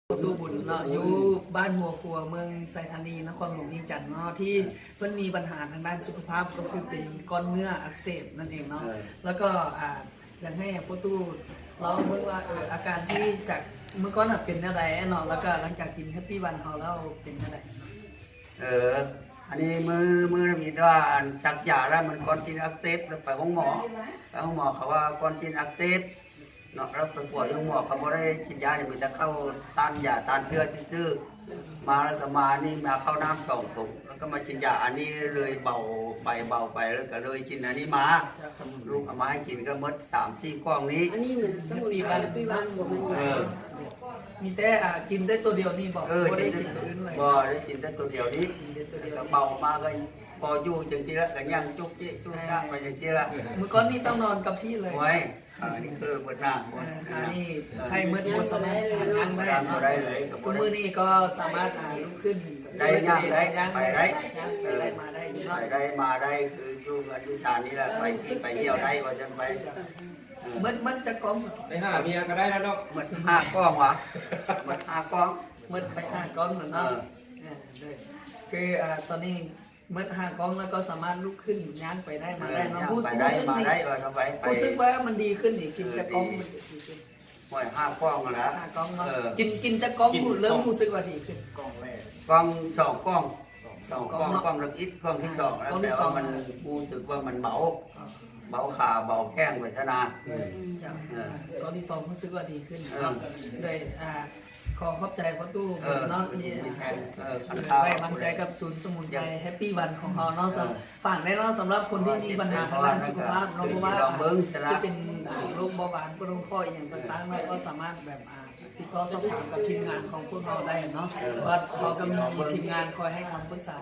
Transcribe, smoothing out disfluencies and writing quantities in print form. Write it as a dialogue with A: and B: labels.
A: ตู้บุญเนาะอยู่บ้านหัวครัวเมืองไซธานีนครหลวงเวียงจันทน์เนาะที่เพิ่นมีปัญหาทางด้านสุขภาพก็คือเป็นก้อนเนื้ออักเสบนั่นเองเนาะแล้วก็อยากให้พ่อตู้เราเบิ่งว่าอาการที่จากเมื่อก่อนเป็นอะไรเนาะแล้วก็หลังจากกินแฮปปี้วันเขาแล้วเป็นอะไร
B: อันนี้มือมีว่าสักยาแล้วมันก้อนซีนอักเสบแล้วไปห้องหมอเขาว่าก้อนซีนอักเสบเนาะแล้วไปปวดห้องหมอเขาบอกได้กินยาเนี่ยมันจะเข้าต้านยาต้านเชื้อซื่อมาแล้วก็มานี่มาเข้าน้ำ2 ถุงแล้วก็มากินยาอันนี้เลยเบาไปแล้วก็เลยกินอันนี้มาลูกเอามาให้กินก็มด3-4 กล่องนี้
C: อันนี้เหมือนสมุนไพรปีวันบอกมัน
A: มีแต่กินได้ตัวเดียวนี่บอกบ่ได้กินตัวอื่นเลย
B: บ่ได้กินได้ตัวเดียวนี้ก็เบามาก็พออยู่จังซี่ละก็ย่างจุกจิจุกจ้าไปจังซี่ละ
A: เมื่อก่อนนี่ต้องนอนกับที่เลย
B: ไว้อันนี้คือเบิดหน้า
A: ขานี่ใครเมื่อบ่สามารถนั่งได้
B: เลย
A: คุณมือนี่ก็สามารถลุกขึ้น
B: ได้ย่างได้ไปได้
A: มาได้
B: ไปได้มาได้คืออยู่กันที่ศาลนี่แหละไปเที่ยวได้ว่าจังไป
A: มันจะกล้อง
D: ไปหาเมียก็ได้แล้วเนาะ
B: มัน5 กล้องวะมัน5 กล้อง
A: มันไป5 กล้องเหมือนเนาะคือตอนนี้เมื่อ5 กล้องแล้วก็สามารถลุกขึ้นย่างไปได้มาได้มาพูด
B: มาได้ว่าทำไม
A: รู้สึกว่ามันดีขึ้นอีกกินจะกล้องมันดีขึ้น
B: 5 กล้องแล้ว
A: 5 กล้องกินจะกล้องเริ่มรู้สึกว่าดีขึ้น
D: กล้องแรก
B: กล้อง2 กล้องกล้องละอิดกล้องที่2แล้วแต่ว่ามันรู้สึกว่ามันเบาขาเบาแข้งไปซะนะ
A: ก้อนที่2รู้สึกว่าดีขึ้นเลยขอขอบใจพ่อตู้เนาะที่ไว้วางใจกับศูนย์สมุนไพรแฮปปี้วันของเราเนาะฝากได้เนาะสำหรับคนที่มีปัญหาทางด้านสุขภาพเนาะเพราะว่าที่เป็นโรคเบาหวานโรคข้ออย่างต่างๆเราก็สามารถแบบติดต่อสอบถามกับทีมงานของพวกเราได้เนาะว่าเราก็มีทีมงานคอยให้คำปรึกษา